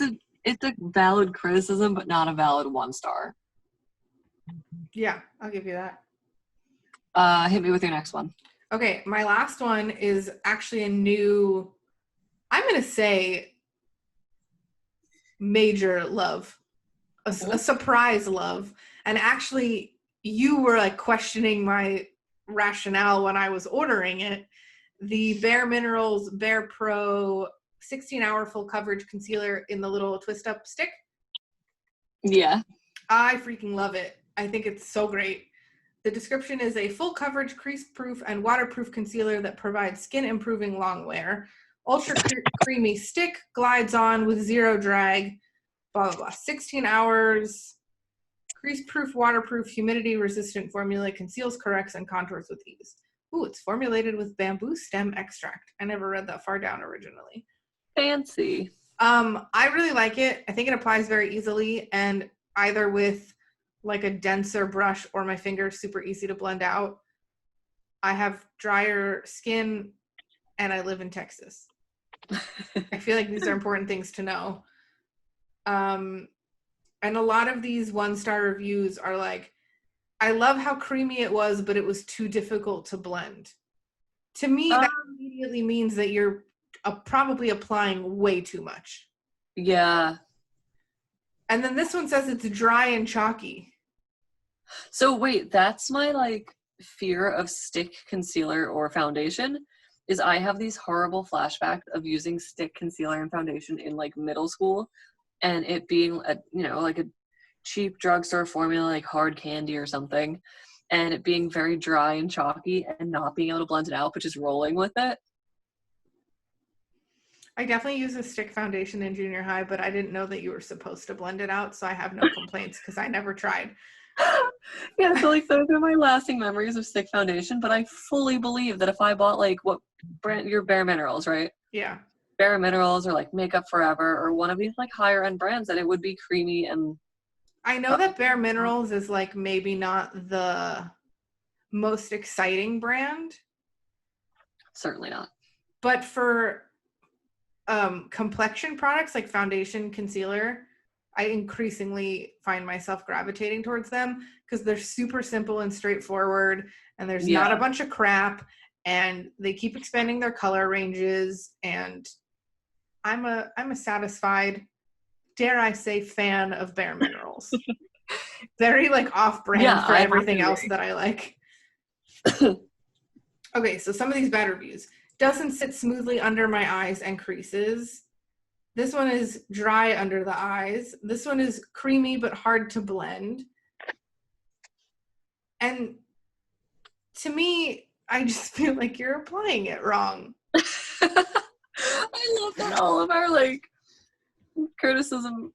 S2: it's a valid criticism, but not a valid 1-star.
S1: Yeah, I'll give you that.
S2: Hit me with your next one.
S1: Okay, my last one is actually a new, I'm going to say, major love. A surprise love. And actually, you were like questioning my rationale when I was ordering it. The Bare Minerals Bare Pro 16-hour full coverage concealer in the little twist up stick.
S2: Yeah.
S1: I freaking love it. I think it's so great. The description is a full coverage, crease-proof, and waterproof concealer that provides skin-improving long wear. Ultra creamy stick, glides on with zero drag, blah, blah, blah. 16 hours, crease-proof, waterproof, humidity-resistant formula, conceals, corrects, and contours with ease. Ooh, it's formulated with bamboo stem extract. I never read that far down originally.
S2: Fancy.
S1: I really like it. I think it applies very easily, and either with like a denser brush or my fingers, super easy to blend out. I have drier skin and I live in Texas. I feel like these are important things to know. And a lot of these 1-star reviews are like, I love how creamy it was, but it was too difficult to blend. To me, that immediately means that you're probably applying way too much.
S2: Yeah.
S1: And then this one says it's dry and chalky.
S2: So wait, that's my like fear of stick concealer or foundation, is I have these horrible flashbacks of using stick concealer and foundation in like middle school, and it being a, you know, like a cheap drugstore formula like hard candy or something, and it being very dry and chalky and not being able to blend it out but just rolling with it.
S1: I definitely used a stick foundation in junior high, but I didn't know that you were supposed to blend it out, so I have no complaints because I never tried.
S2: Yeah, so like those are my lasting memories of stick foundation, but I fully believe that if I bought like what brand, your Bare Minerals, right?
S1: Yeah.
S2: Bare Minerals or like Makeup Forever or one of these like higher end brands, that it would be creamy and
S1: I know that Bare Minerals is like maybe not the most exciting brand.
S2: Certainly not.
S1: But for complexion products like foundation, concealer, I increasingly find myself gravitating towards them because they're super simple and straightforward, and there's not a bunch of crap, and they keep expanding their color ranges, and I'm a satisfied, dare I say, fan of Bare Minerals. Very like off-brand for everything else that I like. Okay, so some of these bad reviews. Doesn't sit smoothly under my eyes and creases. This one is dry under the eyes. This one is creamy but hard to blend. And to me, I just feel like you're applying it wrong.
S2: I love that all of our like criticism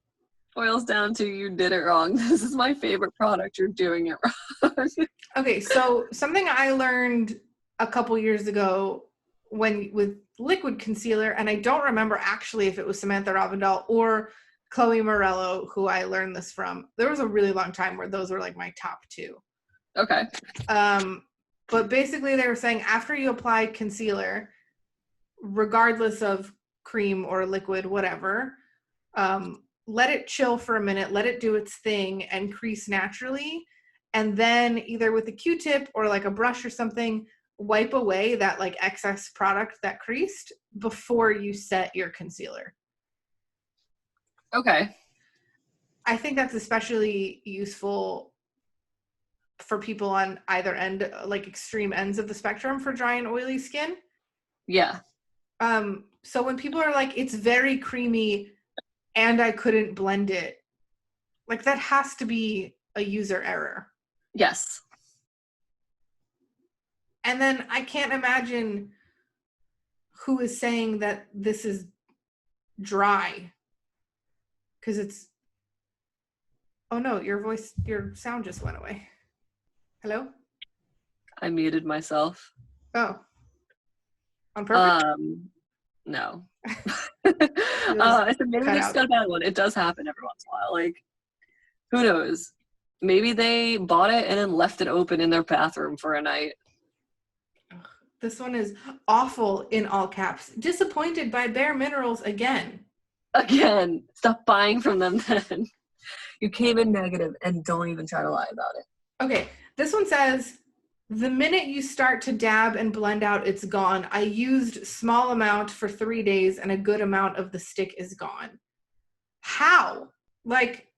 S2: boils down to you did it wrong. This is my favorite product. You're doing it wrong.
S1: Okay, so something I learned a couple years ago with liquid concealer, and I don't remember actually if it was Samantha Ravindal or Chloe Morello who I learned this from. There was a really long time where those were like my top two.
S2: Okay.
S1: But basically they were saying after you apply concealer, regardless of cream or liquid, whatever, let it chill for a minute, let it do its thing and crease naturally. And then either with a Q-tip or like a brush or something, wipe away that like excess product that creased before you set your concealer.
S2: Okay.
S1: I think that's especially useful for people on either end, like extreme ends of the spectrum for dry and oily skin.
S2: Yeah.
S1: So when people are like, it's very creamy and I couldn't blend it, like that has to be a user error.
S2: Yes.
S1: And then I can't imagine who is saying that this is dry. Because it's, oh no, your sound just went away. Hello?
S2: I muted myself.
S1: Oh. On purpose?
S2: No. I said maybe
S1: cut
S2: they just
S1: out.
S2: got a bad one. It does happen every once in a while. Like, who knows? Maybe they bought it and then left it open in their bathroom for a night.
S1: This one is awful in all caps. Disappointed by Bare Minerals again.
S2: Again, stop buying from them then. You came in negative and don't even try to lie about it.
S1: Okay, this one says, the minute you start to dab and blend out, it's gone. I used small amount for 3 days and a good amount of the stick is gone. How? Like,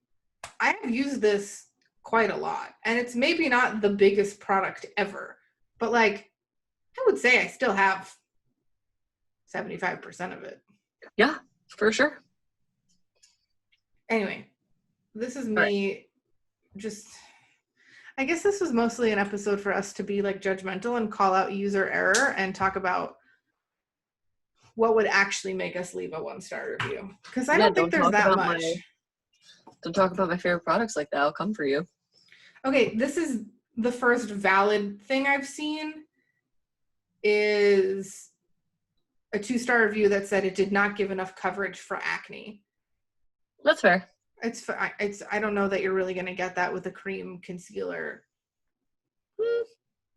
S1: I have used this quite a lot, and it's maybe not the biggest product ever, but like, I would say I still have 75% of it.
S2: Yeah, for sure.
S1: Anyway, this is me just, I guess this was mostly an episode for us to be like judgmental and call out user error and talk about what would actually make us leave a 1-star review. Because I don't think there's that much.
S2: Don't talk about my favorite products like that. I'll come for you.
S1: Okay, this is the first valid thing I've seen is a 2-star review that said it did not give enough coverage for acne.
S2: That's fair.
S1: I don't know that you're really going to get that with a cream concealer.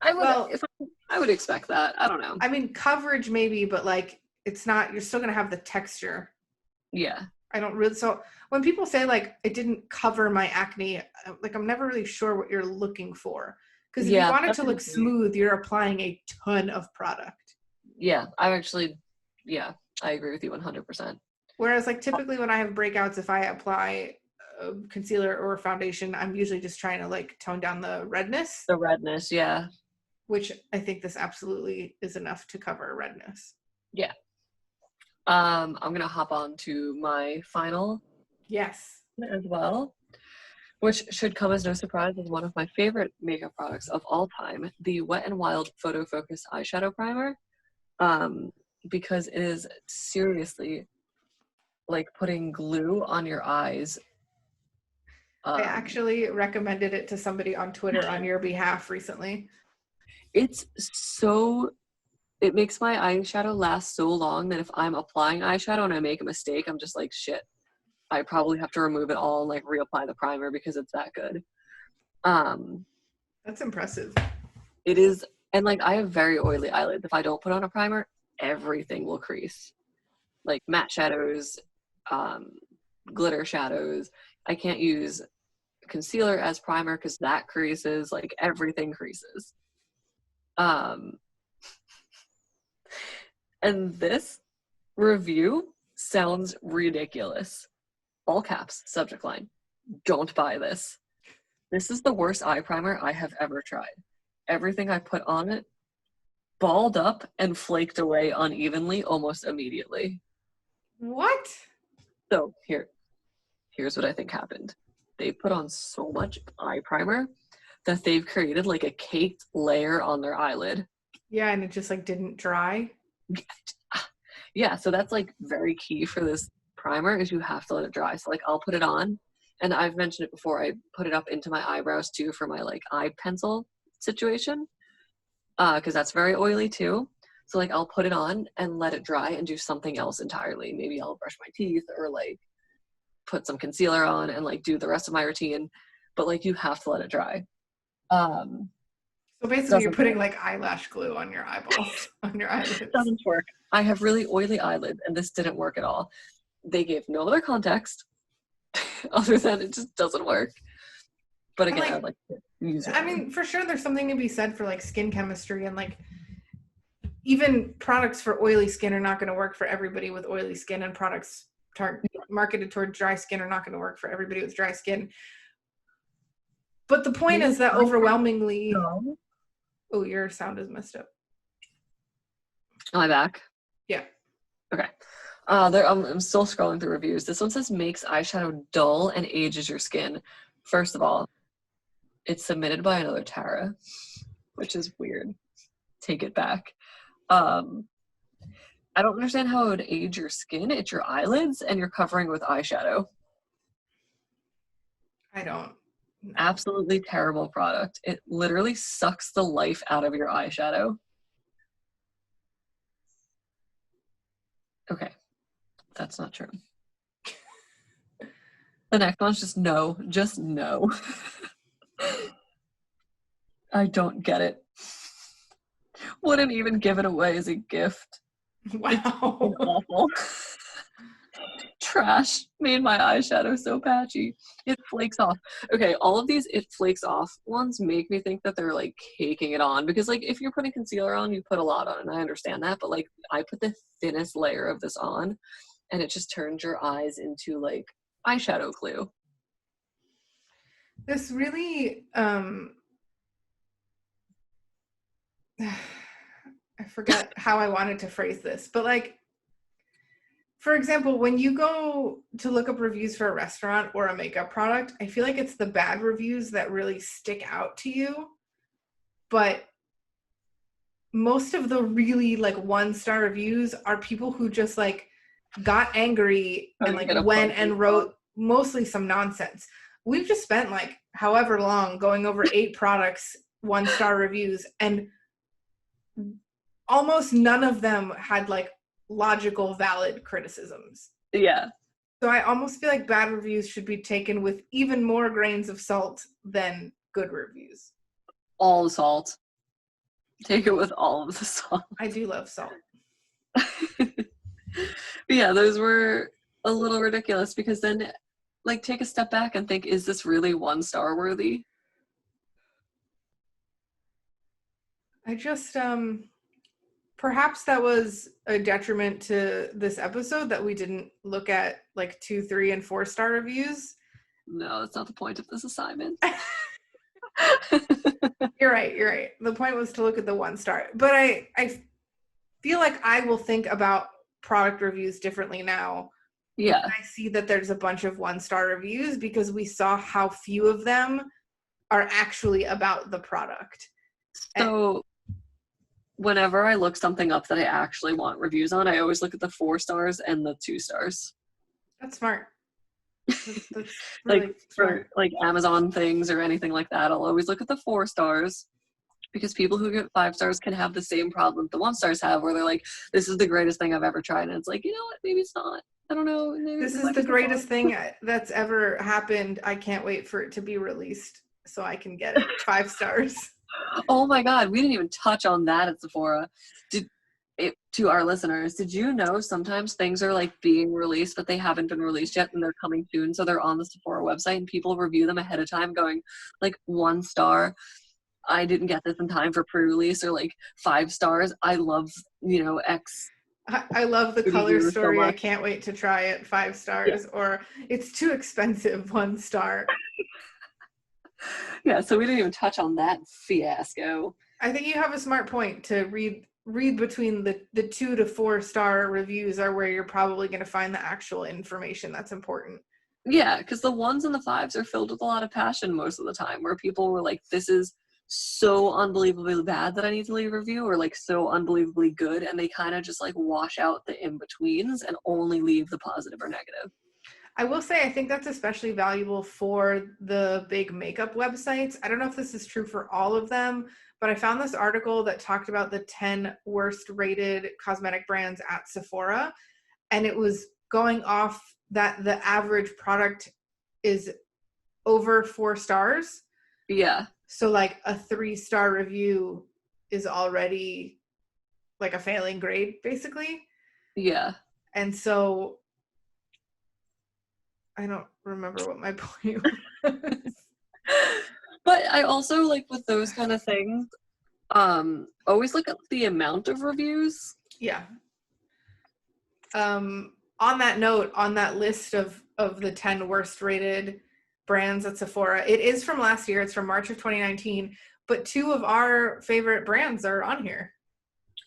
S2: I would expect that. I don't know.
S1: I mean, coverage maybe, but like it's not, you're still going to have the texture.
S2: Yeah.
S1: I don't really, so when people say like it didn't cover my acne, like I'm never really sure what you're looking for. Because if you want it to look smooth, you're applying a ton of product.
S2: Yeah, I agree with you 100%.
S1: Whereas like typically when I have breakouts, if I apply a concealer or a foundation, I'm usually just trying to like tone down the redness.
S2: The redness, yeah.
S1: Which I think this absolutely is enough to cover redness.
S2: Yeah. I'm gonna hop on to my final.
S1: Yes.
S2: As well, which should come as no surprise as one of my favorite makeup products of all time, the Wet n Wild Photo Focus Eyeshadow Primer. Because it is seriously like putting glue on your eyes.
S1: I actually recommended it to somebody on Twitter on your behalf recently.
S2: It makes my eyeshadow last so long that if I'm applying eyeshadow and I make a mistake, I'm just like, shit, I probably have to remove it all and like reapply the primer because it's that good.
S1: That's impressive.
S2: It is, and like I have very oily eyelids. If I don't put on a primer, everything will crease. Like matte shadows, glitter shadows. I can't use concealer as primer because that creases, like everything creases. And this review sounds ridiculous. All caps, subject line. Don't buy this. This is the worst eye primer I have ever tried. Everything I put on it balled up and flaked away unevenly almost immediately.
S1: What?
S2: So here's what I think happened. They put on so much eye primer that they've created like a caked layer on their eyelid.
S1: Yeah, and it just like didn't dry.
S2: Yeah, so that's like very key for this primer is you have to let it dry. So like I'll put it on, and I've mentioned it before, I put it up into my eyebrows too for my like eye pencil situation, because that's very oily too. So like I'll put it on and let it dry and do something else entirely. Maybe I'll brush my teeth or like put some concealer on and like do the rest of my routine, but like you have to let it dry.
S1: So basically you're putting like eyelash glue on your eyeballs, on your eyelids.
S2: Doesn't work. I have really oily eyelids and this didn't work at all. They gave no other context other than it just doesn't work. But again,
S1: like,
S2: I'd like to use it.
S1: I mean, for sure there's something to be said for like skin chemistry, and like even products for oily skin are not going to work for everybody with oily skin, and products marketed toward dry skin are not going to work for everybody with dry skin. But the point is that overwhelmingly... Oh, your sound is messed up.
S2: Am I back?
S1: Yeah.
S2: Okay. I'm still scrolling through reviews. This one says makes eyeshadow dull and ages your skin. First of all, it's submitted by another Tara, which is weird. Take it back. I don't understand how it would age your skin. It's your eyelids and you're covering with eyeshadow.
S1: I don't.
S2: Absolutely terrible product. It literally sucks the life out of your eyeshadow. Okay. That's not true. The next one's just no. Just no. I don't get it. Wouldn't even give it away as a gift.
S1: Wow.
S2: It's awful. Trash. Made my eyeshadow so patchy. It flakes off. Okay, all of these it flakes off ones make me think that they're like caking it on, because like if you're putting concealer on, you put a lot on, and I understand that, but like I put the thinnest layer of this on and it just turns your eyes into like eyeshadow glue.
S1: This really I forget how I wanted to phrase this, but like, for example, when you go to look up reviews for a restaurant or a makeup product, I feel like it's the bad reviews that really stick out to you. But most of the really like 1-star reviews are people who just like got angry and like went and wrote mostly some nonsense. We've just spent like however long going over 8 products, 1-star reviews, and almost none of them had like logical, valid criticisms.
S2: Yeah.
S1: So I almost feel like bad reviews should be taken with even more grains of salt than good reviews.
S2: All the salt. Take it with all of the salt.
S1: I do love salt.
S2: But yeah, those were a little ridiculous, because then like take a step back and think, is this really 1-star worthy?
S1: I just perhaps that was a detriment to this episode that we didn't look at like 2, 3, and 4-star reviews.
S2: No, that's not the point of this assignment.
S1: You're right. The point was to look at the 1-star. But I feel like I will think about product reviews differently now.
S2: Yeah.
S1: I see that there's a bunch of 1-star reviews because we saw how few of them are actually about the product.
S2: So whenever I look something up that I actually want reviews on, I always look at the 4 stars and the 2 stars.
S1: That's smart. That's
S2: Like
S1: really
S2: for like Amazon things or anything like that, I'll always look at the 4 stars, because people who get 5 stars can have the same problem the 1 stars have, where they're like, this is the greatest thing I've ever tried, and it's like, you know what, maybe it's not. I don't know.
S1: This is the greatest thing that's ever happened. I can't wait for it to be released so I can get it. 5 stars.
S2: Oh my god, we didn't even touch on that at Sephora. To our listeners, did you know sometimes things are like being released but they haven't been released yet and they're coming soon, so they're on the Sephora website and people review them ahead of time going like 1 star, I didn't get this in time for pre-release, or like 5 stars, I love, you know, X.
S1: I love the color story.
S2: So
S1: I can't wait to try it. 5 stars. Yeah. Or it's too expensive. 1 star.
S2: Yeah, so we didn't even touch on that fiasco.
S1: I think you have a smart point to read between the 2 to 4 star reviews are where you're probably going to find the actual information that's important.
S2: Yeah, because the 1s and the 5s are filled with a lot of passion most of the time, where people were like, this is so unbelievably bad that I need to leave a review, or like so unbelievably good, and they kind of just like wash out the in-betweens and only leave the positive or negative.
S1: I will say, I think that's especially valuable for the big makeup websites. I don't know if this is true for all of them, but I found this article that talked about the 10 worst rated cosmetic brands at Sephora, and it was going off that the average product is over 4 stars.
S2: Yeah.
S1: So like a 3-star review is already like a failing grade, basically.
S2: Yeah.
S1: And so I don't remember what my point was.
S2: But I also, like, with those kind of things, always look at the amount of reviews.
S1: Yeah. On that note, on that list of the 10 worst rated brands at Sephora, it is from last year. It's from March of 2019, but 2 of our favorite brands are on here.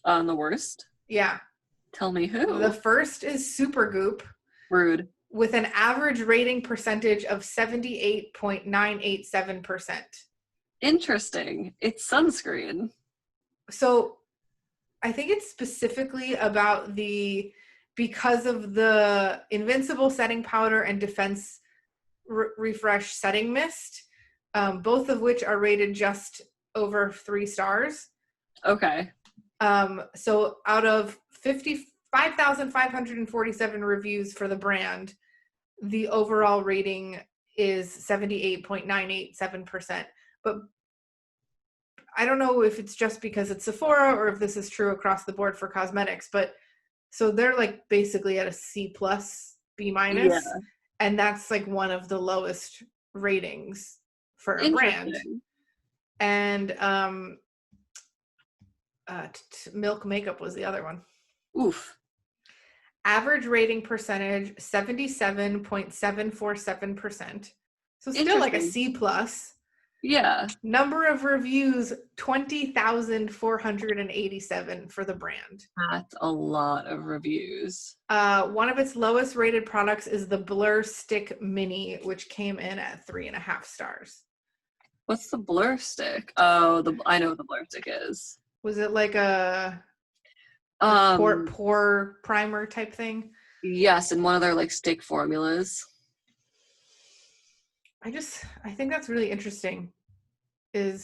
S2: On the worst?
S1: Yeah.
S2: Tell me who.
S1: The first is Supergoop.
S2: Rude.
S1: With an average rating percentage of 78.987%.
S2: Interesting. It's sunscreen.
S1: So I think it's specifically about because of the Invincible setting powder and Defense Refresh setting mist, both of which are rated just over 3 stars.
S2: Okay.
S1: So out of 50 5,547 reviews for the brand. The overall rating is 78.987%. But I don't know if it's just because it's Sephora or if this is true across the board for cosmetics, but so they're like basically at a C+, B-,
S2: Yeah.
S1: and that's like one of the lowest ratings for a brand. And Milk Makeup was the other one.
S2: Oof.
S1: Average rating percentage 77.747%. So still like a C+.
S2: Yeah.
S1: Number of reviews 20,487 for the brand.
S2: That's a lot of reviews.
S1: One of its lowest rated products is the Blur Stick Mini, which came in at 3.5 stars.
S2: What's the Blur Stick? Oh, I know what the Blur Stick is.
S1: Was it like a pore primer type thing?
S2: Yes, and one of their like stick formulas.
S1: I think that's really interesting. I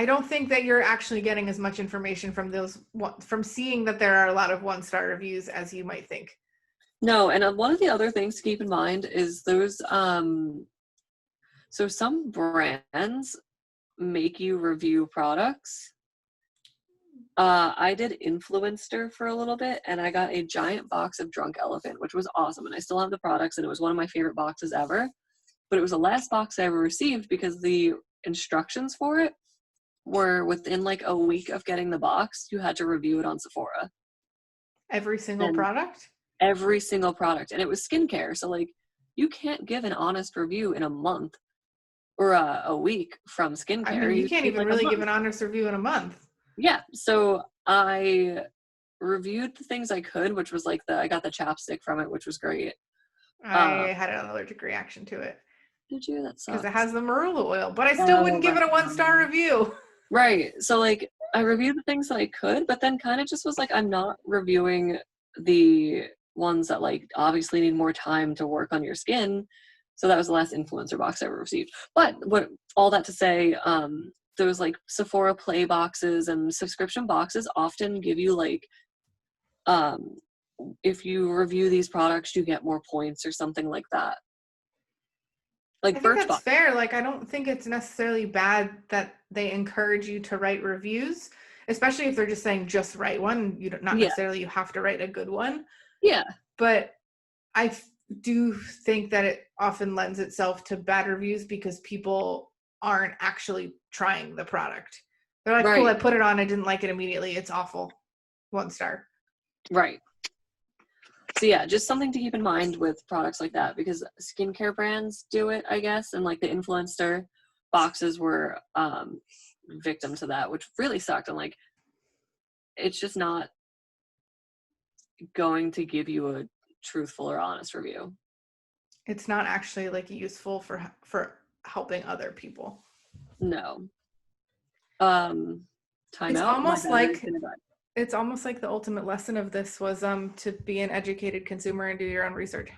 S1: don't think that you're actually getting as much information from seeing that there are a lot of 1-star reviews as you might think.
S2: No, and one of the other things to keep in mind is those so some brands make you review products. I did Influencer for a little bit, and I got a giant box of Drunk Elephant, which was awesome, and I still have the products, and it was one of my favorite boxes ever. But it was the last box I ever received because the instructions for it were within like a week of getting the box, you had to review it on Sephora.
S1: Every single product?
S2: Every single product. And it was skincare. So like you can't give an honest review in a month or a week from skincare.
S1: I mean, you can't even really give an honest review in a month.
S2: Yeah. So I reviewed the things I could, which was like I got the chapstick from it, which was great.
S1: I had an allergic reaction to it.
S2: Did you? That sucks.
S1: Because it has the marula oil, but I still wouldn't give it a 1-star review.
S2: Right. So like I reviewed the things that I could, but then kind of just was like, I'm not reviewing the ones that like obviously need more time to work on your skin. So that was the last influencer box I ever received. But all that to say, those like Sephora Play boxes and subscription boxes often give you like, if you review these products, you get more points or something like that. Like
S1: I think that's fair. Like, I don't think it's necessarily bad that they encourage you to write reviews, especially if they're just saying just write one. You don't necessarily you have to write a good one.
S2: Yeah.
S1: But I do think that it often lends itself to bad reviews because people aren't actually trying the product. They're like, cool, I put it on, I didn't like it immediately. It's awful. 1 star.
S2: Right. So yeah, just something to keep in mind with products like that because skincare brands do it, I guess, and like the influencer boxes were victim to that, which really sucked. And like, it's just not going to give you a truthful or honest review.
S1: It's not actually like useful for helping other people.
S2: No. Time
S1: it's
S2: out.
S1: It's almost like the ultimate lesson of this was to be an educated consumer and do your own research.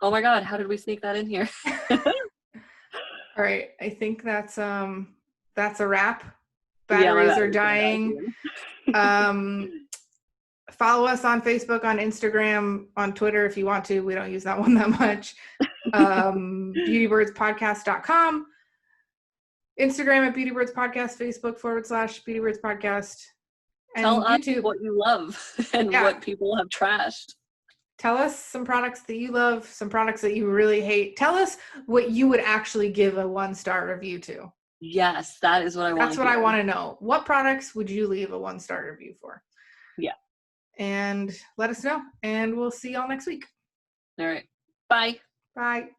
S2: Oh my God, how did we sneak that in here?
S1: All right, I think that's a wrap. Batteries are dying. Follow us on Facebook, on Instagram, on Twitter if you want to. We don't use that one that much. beautybirdspodcast.com. Instagram at beautybirdspodcast, Facebook /beautybirdspodcast.
S2: Tell us
S1: YouTube.
S2: what you love and what people have trashed.
S1: Tell us some products that you love, some products that you really hate. Tell us what you would actually give a 1-star review to.
S2: Yes, that is what I want.
S1: That's what I want to know. What products would you leave a 1-star review for?
S2: Yeah.
S1: And let us know. And we'll see y'all next week.
S2: All right. Bye.
S1: Bye.